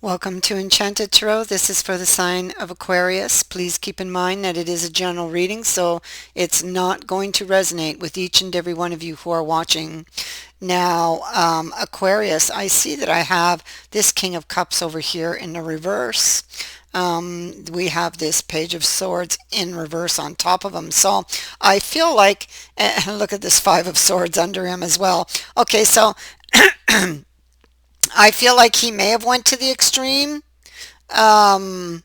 Welcome to Enchanted Tarot. This is for the sign of Aquarius. Please keep in mind that it is a general reading, so it's not going to resonate with each and every one of you who are watching. Now, Aquarius, I see that I have this King of Cups over here in the reverse. We have this Page of Swords in reverse on top of him. So I feel like, look at this Five of Swords under him as well. Okay, so I feel like he may have went to the extreme. Um,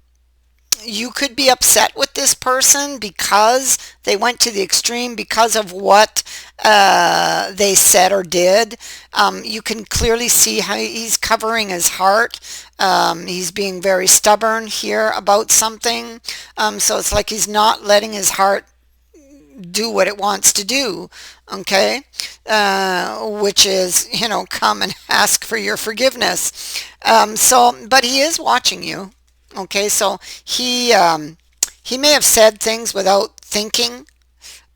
you could be upset with this person because they went to the extreme because of what they said or did. You can clearly see how he's covering his heart. He's being very stubborn here about something. So it's like he's not letting his heart do what it wants to do, okay? Which is, come and ask for your forgiveness. But he is watching you, okay? So he may have said things without thinking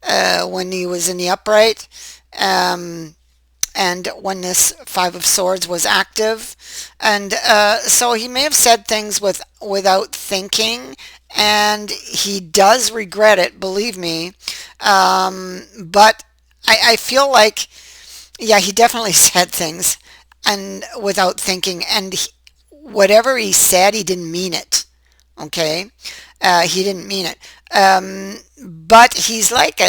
when he was in the upright. And when this Five of Swords was active. And so he may have said things without thinking, and he does regret it, believe me. But I feel like, yeah, he definitely said things and without thinking, and whatever he said, he didn't mean it. Okay, he didn't mean it. But he's like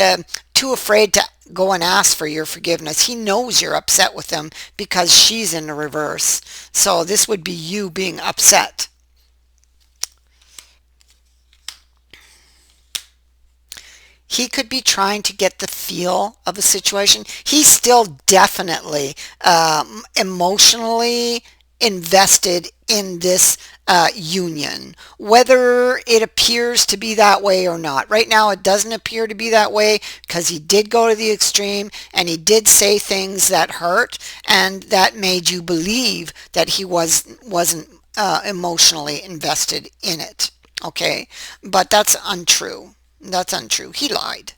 too afraid to go and ask for your forgiveness. He knows you're upset with him because she's in the reverse. So this would be you being upset. He could be trying to get the feel of a situation. He's still definitely emotionally invested in this union, whether it appears to be that way or not. Right now, it doesn't appear to be that way because he did go to the extreme and he did say things that hurt and that made you believe that he wasn't emotionally invested in it. Okay, but that's untrue. That's untrue. He lied.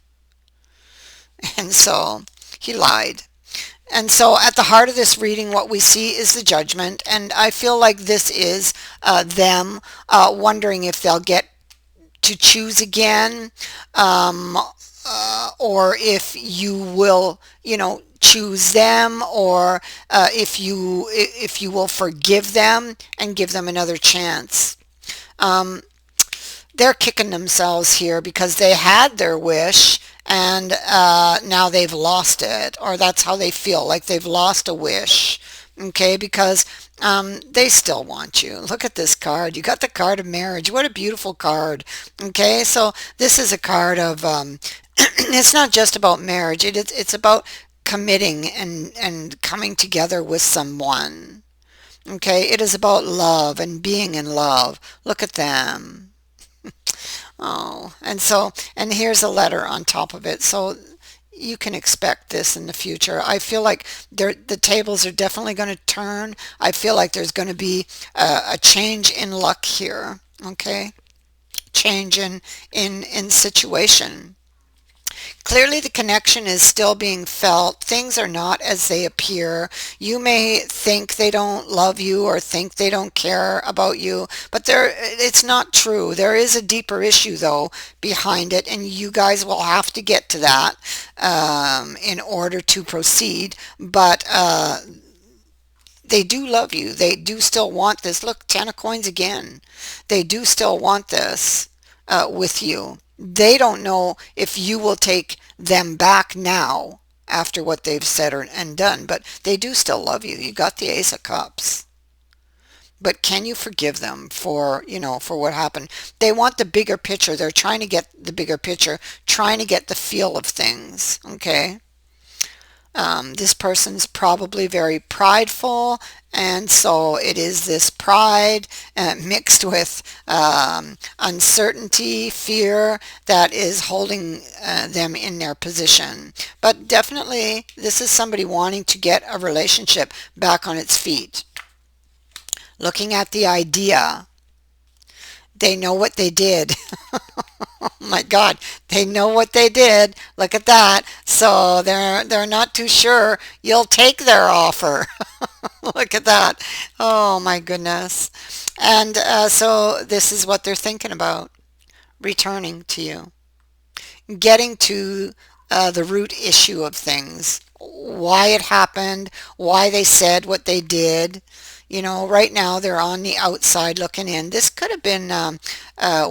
And so he lied. And so at the heart of this reading, what we see is the judgment. And I feel like this is them wondering if they'll get to choose again, or if you will, choose them, or if you will forgive them and give them another chance. They're kicking themselves here because they had their wish and now they've lost it, or that's how they feel, like they've lost a wish. Okay, because they still want you. Look at this card. You got the card of marriage. What a beautiful card. Okay, so this is a card of, it's not just about marriage. It's about committing and coming together with someone. Okay, it is about love and being in love. Look at them. Oh, and here's a letter on top of it. So you can expect this in the future. I feel like the tables are definitely going to turn. I feel like there's going to be a change in luck here. Okay, change in situation. Clearly, the connection is still being felt. Things are not as they appear. You may think they don't love you or think they don't care about you, but it's not true. There is a deeper issue, though, behind it, and you guys will have to get to that in order to proceed. But they do love you. They do still want this. Look, 10 of coins again. They do still want this with you. They don't know if you will take them back now after what they've said and done, but they do still love you. You got the Ace of Cups. But can you forgive them for what happened? They want the bigger picture. They're trying to get the bigger picture, trying to get the feel of things, okay? This person's probably very prideful, and so it is this pride mixed with uncertainty, fear that is holding them in their position. But definitely, this is somebody wanting to get a relationship back on its feet. Looking at the idea, they know what they did. Oh my God, they know what they did. Look at that. So they're not too sure you'll take their offer. Look at that. Oh my goodness. And so this is what they're thinking about, returning to you, getting to the root issue of things, why it happened, why they said what they did. You know, right now they're on the outside looking in. This could have been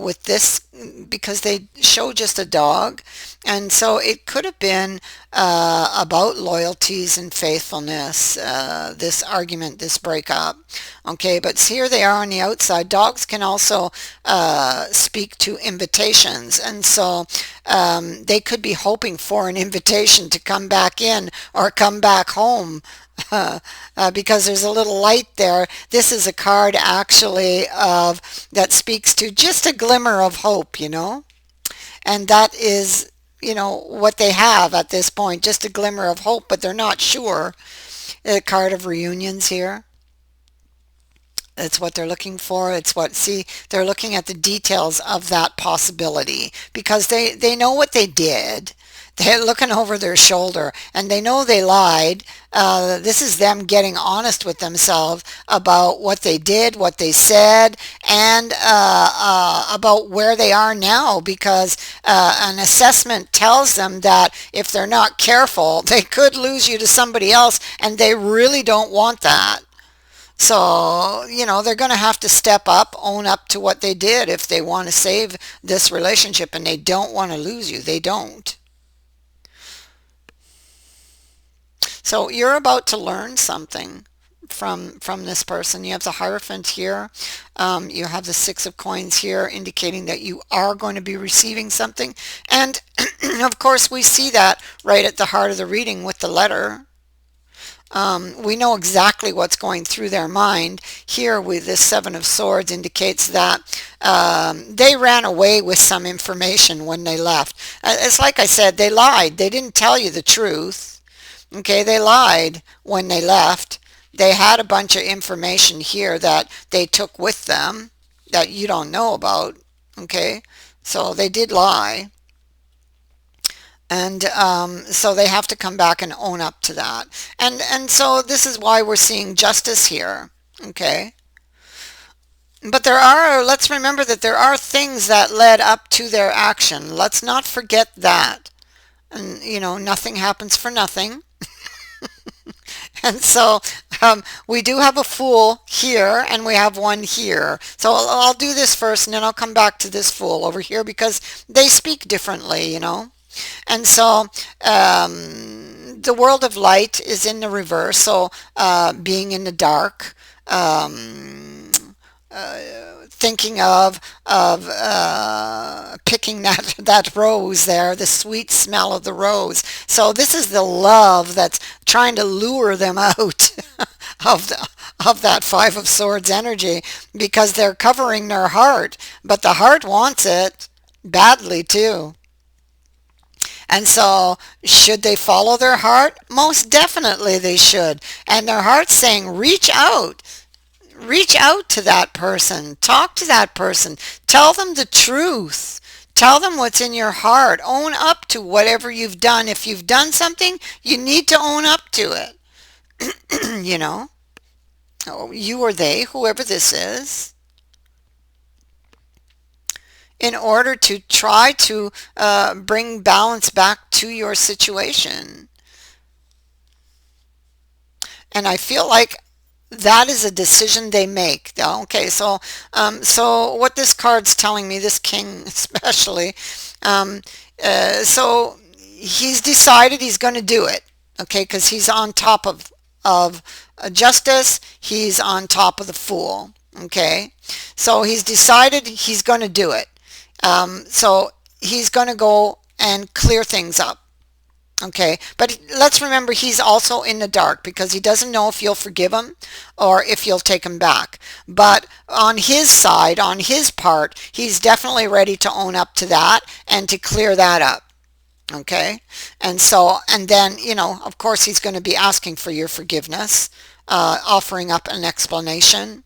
with this because they show just a dog. And so it could have been about loyalties and faithfulness, this argument, this breakup. Okay, but here they are on the outside. Dogs can also speak to invitations. And so they could be hoping for an invitation to come back in or come back home. Because there's a little light there. This is a card actually of that speaks to just a glimmer of hope, you know, and that is, you know, what they have at this point, just a glimmer of hope, but they're not sure. A card of reunions here. It's what they're looking for. It's what, see, they're looking at the details of that possibility because they know what they did. They're looking over their shoulder and they know they lied. This is them getting honest with themselves about what they did, what they said, and about where they are now because an assessment tells them that if they're not careful, they could lose you to somebody else and they really don't want that. So, you know, they're going to have to step up, own up to what they did if they want to save this relationship and they don't want to lose you. They don't. So you're about to learn something from this person. You have the Hierophant here. You have the Six of Coins here, indicating that you are going to be receiving something. And of course, we see that right at the heart of the reading with the letter. We know exactly what's going through their mind. Here with this Seven of Swords indicates that they ran away with some information when they left. It's like I said, they lied. They didn't tell you the truth. Okay, they lied when they left. They had a bunch of information here that they took with them that you don't know about. Okay, so they did lie. And so they have to come back and own up to that. And so this is why we're seeing justice here. Okay. But there are, let's remember that there are things that led up to their action. Let's not forget that. And, you know, nothing happens for nothing. And so we do have a Fool here and we have one here. So I'll do this first and then I'll come back to this Fool over here because they speak differently, you know. And so the world of light is in the reverse. So being in the dark, thinking of picking that rose there, the sweet smell of the rose. So this is the love that's trying to lure them out of that Five of Swords energy because they're covering their heart, but the heart wants it badly too. And so, should they follow their heart? Most definitely they should. And their heart's saying, reach out. Reach out to that person. Talk to that person. Tell them the truth. Tell them what's in your heart. Own up to whatever you've done. If you've done something, you need to own up to it. You know, you or they, whoever this is, in order to try to bring balance back to your situation. And I feel like that is a decision they make. Okay, so so what this card's telling me, this king especially, so he's decided he's going to do it. Okay, because he's on top of justice. He's on top of the Fool. Okay, so he's decided he's going to do it. So he's going to go and clear things up. Okay, but let's remember he's also in the dark because he doesn't know if you'll forgive him or if you'll take him back. But on his side, on his part, he's definitely ready to own up to that and to clear that up. Okay, and so, and then, you know, of course he's going to be asking for your forgiveness, offering up an explanation.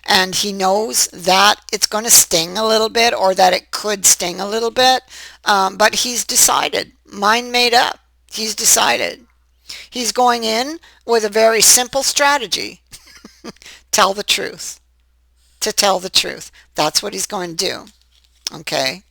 And he knows that it's going to sting a little bit or that it could sting a little bit, but he's decided, mind made up. He's decided. He's going in with a very simple strategy. Tell the truth. To tell the truth. That's what he's going to do. Okay.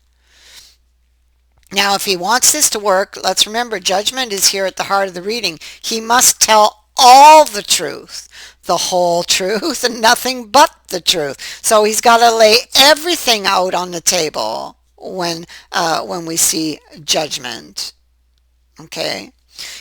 Now, if he wants this to work, let's remember judgment is here at the heart of the reading. He must tell all the truth, the whole truth, and nothing but the truth. So he's got to lay everything out on the table when we see judgment. Okay?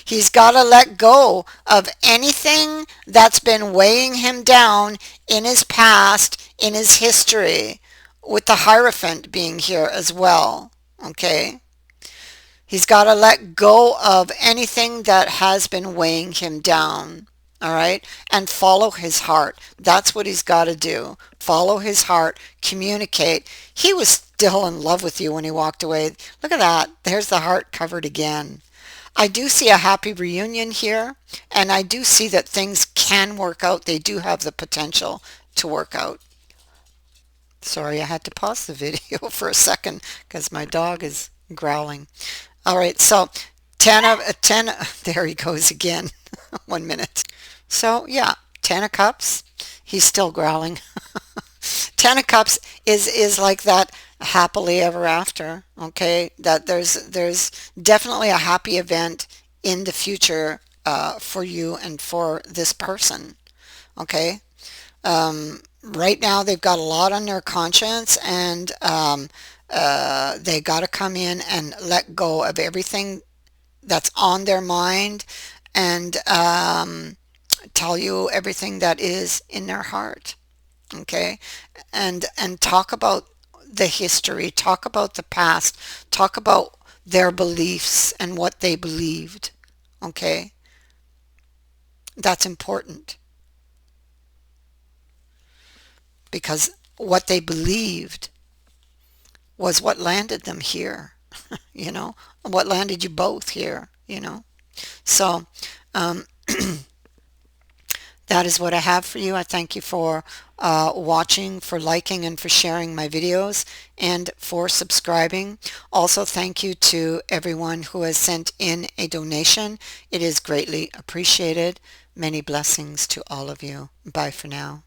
He's got to let go of anything that's been weighing him down in his past, in his history, with the Hierophant being here as well. Okay? He's got to let go of anything that has been weighing him down. All right? And follow his heart. That's what he's got to do. Follow his heart. Communicate. He was still in love with you when he walked away. Look at that. There's the heart covered again. I do see a happy reunion here, and I do see that things can work out. They do have the potential to work out. Sorry, I had to pause the video for a second because my dog is growling. All right, so 10 of 10, there he goes again. 1 minute. So yeah, 10 of cups. He's still growling. 10 of cups is like that happily ever after. Okay, that there's definitely a happy event in the future for you and for this person. Okay, right now they've got a lot on their conscience, and they got to come in and let go of everything that's on their mind, and tell you everything that is in their heart. Okay, and talk about the history, talk about the past, talk about their beliefs and what they believed. Okay, that's important because what they believed was what landed them here. You know, what landed you both here, you know. So um, that is what I have for you. I thank you for watching, for liking, and for sharing my videos, and for subscribing. Also, thank you to everyone who has sent in a donation. It is greatly appreciated. Many blessings to all of you. Bye for now.